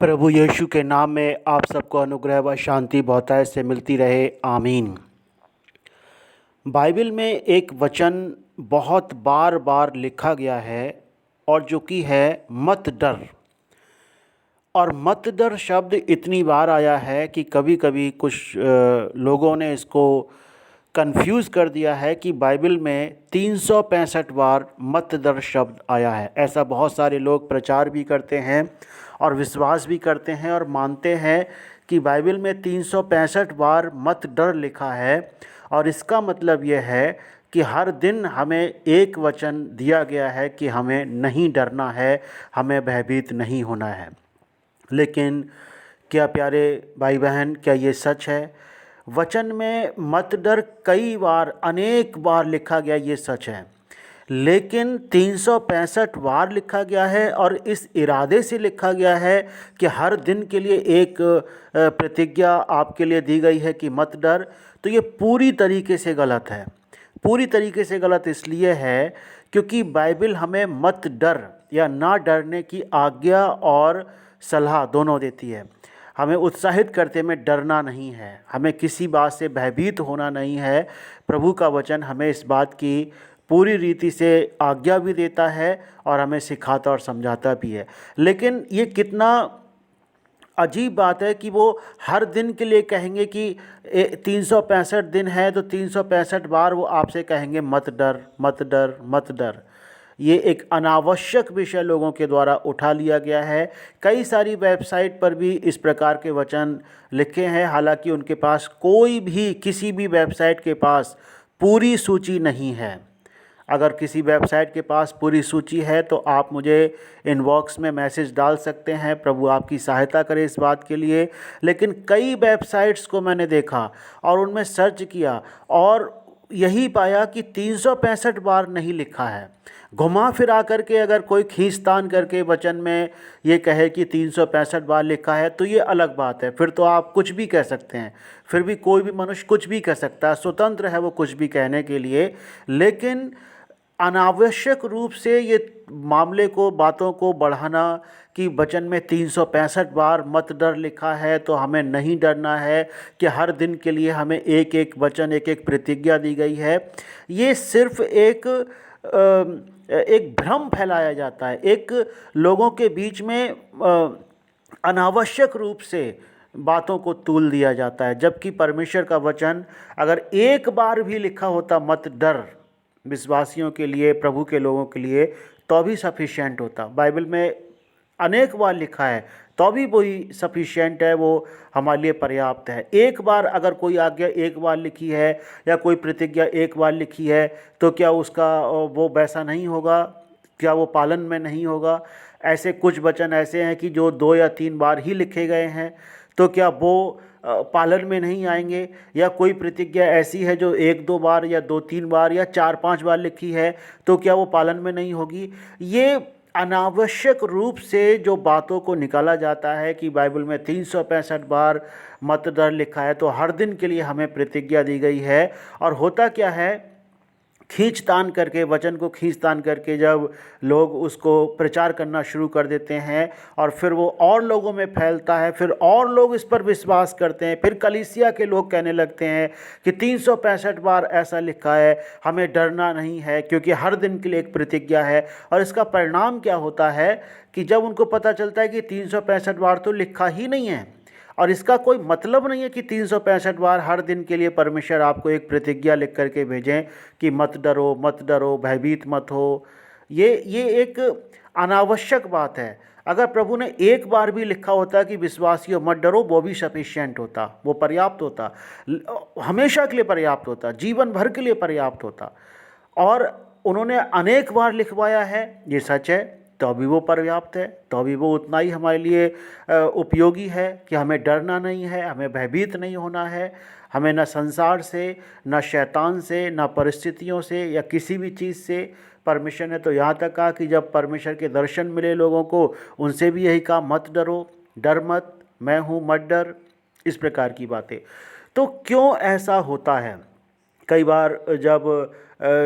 प्रभु यीशु के नाम में आप सबको अनुग्रह व शांति बहुतायत से मिलती रहे, आमीन। बाइबल में एक वचन बहुत बार बार लिखा गया है और जो कि है मत डर। और मत डर शब्द इतनी बार आया है कि कभी कभी कुछ लोगों ने इसको कंफ्यूज कर दिया है कि बाइबल में 365 बार मत डर शब्द आया है। ऐसा बहुत सारे लोग प्रचार भी करते हैं और विश्वास भी करते हैं और मानते हैं कि बाइबल में 365 बार मत डर लिखा है। और इसका मतलब यह है कि हर दिन हमें एक वचन दिया गया है कि हमें नहीं डरना है, हमें भयभीत नहीं होना है। लेकिन क्या प्यारे भाई बहन, क्या ये सच है? वचन में मत डर कई बार, अनेक बार लिखा गया, ये सच है। लेकिन 365 बार लिखा गया है और इस इरादे से लिखा गया है कि हर दिन के लिए एक प्रतिज्ञा आपके लिए दी गई है कि मत डर। तो ये पूरी तरीके से गलत है। पूरी तरीके से गलत इसलिए है क्योंकि बाइबल हमें मत डर या ना डरने की आज्ञा और सलाह दोनों देती है। हमें उत्साहित करते में डरना नहीं है, हमें किसी बात से भयभीत होना नहीं है। प्रभु का वचन हमें इस बात की पूरी रीति से आज्ञा भी देता है और हमें सिखाता और समझाता भी है। लेकिन ये कितना अजीब बात है कि वो हर दिन के लिए कहेंगे कि 365 दिन है तो 365 बार वो आपसे कहेंगे मत डर, मत डर, मत डर। ये एक अनावश्यक विषय लोगों के द्वारा उठा लिया गया है। कई सारी वेबसाइट पर भी इस प्रकार के वचन लिखे हैं, हालांकि उनके पास कोई भी, किसी भी वेबसाइट के पास पूरी सूची नहीं है। अगर किसी वेबसाइट के पास पूरी सूची है तो आप मुझे इनबॉक्स में मैसेज डाल सकते हैं, प्रभु आपकी सहायता करे इस बात के लिए। लेकिन कई वेबसाइट्स को मैंने देखा और उनमें सर्च किया और यही पाया कि 365 बार नहीं लिखा है। घुमा फिरा करके अगर कोई खींचतान करके वचन में ये कहे कि 365 बार लिखा है तो ये अलग बात है, फिर तो आप कुछ भी कह सकते हैं। फिर भी कोई भी मनुष्य कुछ भी कह सकता है, स्वतंत्र है वो कुछ भी कहने के लिए। लेकिन अनावश्यक रूप से ये मामले को, बातों को बढ़ाना कि वचन में 365 बार मत डर लिखा है तो हमें नहीं डरना है, कि हर दिन के लिए हमें एक एक वचन, एक एक प्रतिज्ञा दी गई है, ये सिर्फ एक भ्रम फैलाया जाता है। एक लोगों के बीच में अनावश्यक रूप से बातों को तूल दिया जाता है। जबकि परमेश्वर का वचन अगर एक बार भी लिखा होता मत डर विश्वासियों के लिए, प्रभु के लोगों के लिए, तो भी सफिशिएंट होता। बाइबल में अनेक बार लिखा है तो भी वही सफिशिएंट है, वो हमारे लिए पर्याप्त है। एक बार अगर कोई आज्ञा एक बार लिखी है या कोई प्रतिज्ञा एक बार लिखी है तो क्या उसका वो वैसा नहीं होगा? क्या वो पालन में नहीं होगा? ऐसे कुछ वचन ऐसे हैं कि जो 2 या 3 बार ही लिखे गए हैं, तो क्या वो पालन में नहीं आएंगे? या कोई प्रतिज्ञा ऐसी है जो 1-2 बार या 2-3 बार या 4-5 बार लिखी है, तो क्या वो पालन में नहीं होगी? ये अनावश्यक रूप से जो बातों को निकाला जाता है कि बाइबल में 365 बार मत डर लिखा है तो हर दिन के लिए हमें प्रतिज्ञा दी गई है। और होता क्या है, खींचतान करके, वचन को खींचतान करके जब लोग उसको प्रचार करना शुरू कर देते हैं और फिर वो और लोगों में फैलता है, फिर और लोग इस पर विश्वास करते हैं, फिर कलीसिया के लोग कहने लगते हैं कि 365 बार ऐसा लिखा है, हमें डरना नहीं है क्योंकि हर दिन के लिए एक प्रतिज्ञा है। और इसका परिणाम क्या होता है कि जब उनको पता चलता है कि 365 बार तो लिखा ही नहीं है और इसका कोई मतलब नहीं है कि 365 बार हर दिन के लिए परमेश्वर आपको एक प्रतिज्ञा लिख करके भेजें कि मत डरो, मत डरो, भयभीत मत हो। ये एक अनावश्यक बात है। अगर प्रभु ने एक बार भी लिखा होता कि विश्वासियों मत डरो, वो भी सफिशिएंट होता, वो पर्याप्त होता, हमेशा के लिए पर्याप्त होता, जीवन भर के लिए पर्याप्त होता। और उन्होंने अनेक बार लिखवाया है, ये सच है, तो अभी वो पर्याप्त है, तो अभी वो उतना ही हमारे लिए उपयोगी है कि हमें डरना नहीं है, हमें भयभीत नहीं होना है। हमें न संसार से, न शैतान से, न परिस्थितियों से या किसी भी चीज़ से। परमेश्वर ने तो यहाँ तक कहा कि जब परमेश्वर के दर्शन मिले लोगों को, उनसे भी यही कहा मत डरो, डर मत, मैं हूँ, मत डर, इस प्रकार की बातें। तो क्यों ऐसा होता है? कई बार जब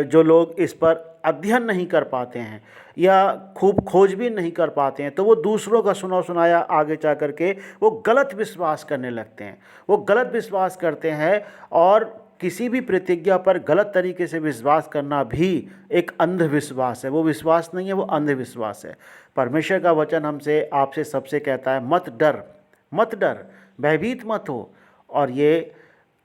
जो लोग इस पर अध्ययन नहीं कर पाते हैं या खूब खोजबीन नहीं कर पाते हैं, तो वो दूसरों का सुना सुनाया आगे जा कर के वो गलत विश्वास करने लगते हैं। वो गलत विश्वास करते हैं, और किसी भी प्रतिज्ञा पर गलत तरीके से विश्वास करना भी एक अंधविश्वास है। वो विश्वास नहीं है, वो अंधविश्वास है। परमेश्वर का वचन हमसे, आपसे, सबसे कहता है मत डर, मत डर, भयभीत मत हो। और ये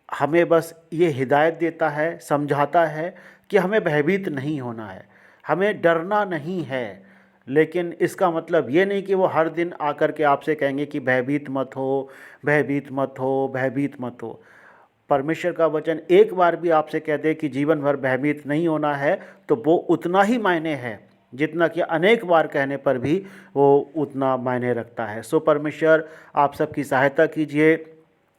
हमें बस ये हिदायत देता है, समझाता है कि हमें भयभीत नहीं होना है, हमें डरना नहीं है। लेकिन इसका मतलब ये नहीं कि वो हर दिन आकर के आपसे कहेंगे कि भयभीत मत हो, भयभीत मत हो, भयभीत मत हो। परमेश्वर का वचन एक बार भी आपसे कह दे कि जीवन भर भयभीत नहीं होना है, तो वो उतना ही मायने है जितना कि अनेक बार कहने पर भी वो उतना मायने रखता है। सो परमेश्वर आप सबकी सहायता कीजिए।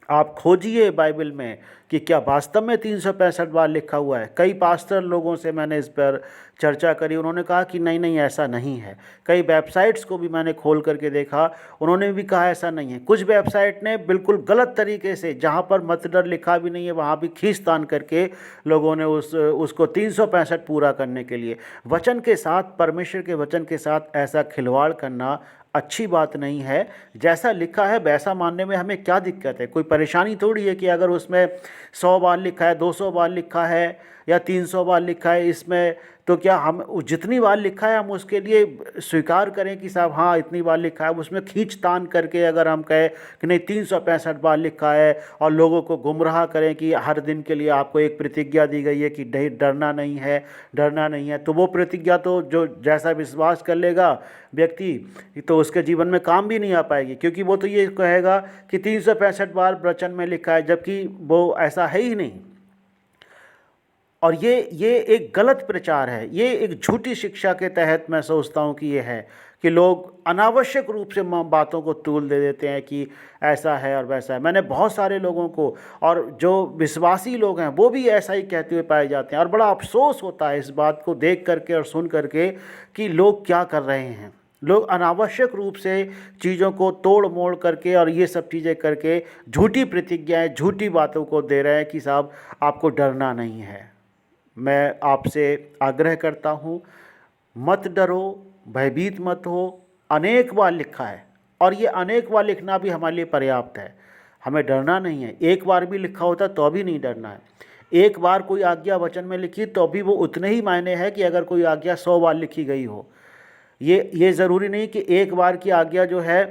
आप खोजिए बाइबल में कि क्या वास्तव में 365 बार लिखा हुआ है। कई पास्टर लोगों से मैंने इस पर चर्चा करी, उन्होंने कहा कि नहीं नहीं ऐसा नहीं है। कई वेबसाइट्स को भी मैंने खोल करके देखा, उन्होंने भी कहा ऐसा नहीं है। कुछ वेबसाइट ने बिल्कुल गलत तरीके से, जहाँ पर मत डर लिखा भी नहीं है, वहाँ भी खींचतान करके लोगों ने उसको 365 पूरा करने के लिए, वचन के साथ, परमेश्वर के वचन के साथ ऐसा खिलवाड़ करना अच्छी बात नहीं है। जैसा लिखा है वैसा मानने में हमें क्या दिक्कत है? कोई परेशानी थोड़ी है कि अगर उसमें 100 बार लिखा है, 200 बार लिखा है या 300 बार लिखा है इसमें, तो क्या हम जितनी बार लिखा है हम उसके लिए स्वीकार करें कि साहब हाँ इतनी बार लिखा है? उसमें खींचतान करके अगर हम कहें कि नहीं 365 बार लिखा है और लोगों को गुमराह करें कि हर दिन के लिए आपको एक प्रतिज्ञा दी गई है कि नहीं डरना नहीं है, डरना नहीं है, तो वो प्रतिज्ञा तो जो जैसा विश्वास कर लेगा व्यक्ति, तो उसके जीवन में काम भी नहीं आ पाएगी। क्योंकि वो तो ये कहेगा कि 365 बार वचन में लिखा है, जबकि वो ऐसा है ही नहीं। और ये एक गलत प्रचार है, ये एक झूठी शिक्षा के तहत मैं सोचता हूँ कि ये है कि लोग अनावश्यक रूप से बातों को तूल दे देते हैं कि ऐसा है और वैसा है। मैंने बहुत सारे लोगों को, और जो विश्वासी लोग हैं वो भी ऐसा ही कहते हुए पाए जाते हैं, और बड़ा अफसोस होता है इस बात को देख करके और सुन करके कि लोग क्या कर रहे हैं। लोग अनावश्यक रूप से चीज़ों को तोड़ मोड़ करके और ये सब चीज़ें करके झूठी प्रतिज्ञाएं, झूठी बातों को दे रहे हैं कि साहब आपको डरना नहीं है। मैं आपसे आग्रह करता हूँ, मत डरो, भयभीत मत हो। अनेक बार लिखा है, और ये अनेक बार लिखना भी हमारे लिए पर्याप्त है। हमें डरना नहीं है। एक बार भी लिखा होता तो भी नहीं डरना है। एक बार कोई आज्ञा वचन में लिखी तो भी वो उतने ही मायने है कि अगर कोई आज्ञा 100 बार लिखी गई हो। ये ज़रूरी नहीं कि एक बार की आज्ञा जो है,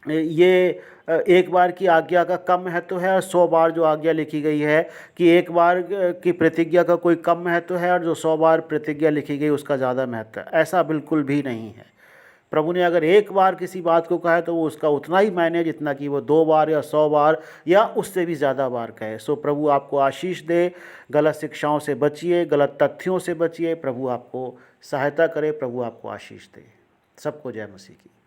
ये एक बार की आज्ञा का कम महत्व है और 100 बार जो आज्ञा लिखी गई है, कि एक बार की प्रतिज्ञा का कोई कम महत्व है और जो 100 बार प्रतिज्ञा लिखी गई उसका ज़्यादा महत्व है। ऐसा बिल्कुल भी नहीं है। प्रभु ने अगर एक बार किसी बात को कहा है तो वो उसका उतना ही मायने जितना कि वो 2 बार या 100 बार या उससे भी ज़्यादा बार कहे। सो प्रभु आपको आशीष दे। गलत शिक्षाओं से बचिए, गलत तथ्यों से बचिए। प्रभु आपको सहायता करे, प्रभु आपको आशीष दे। सबको जय मसीह की।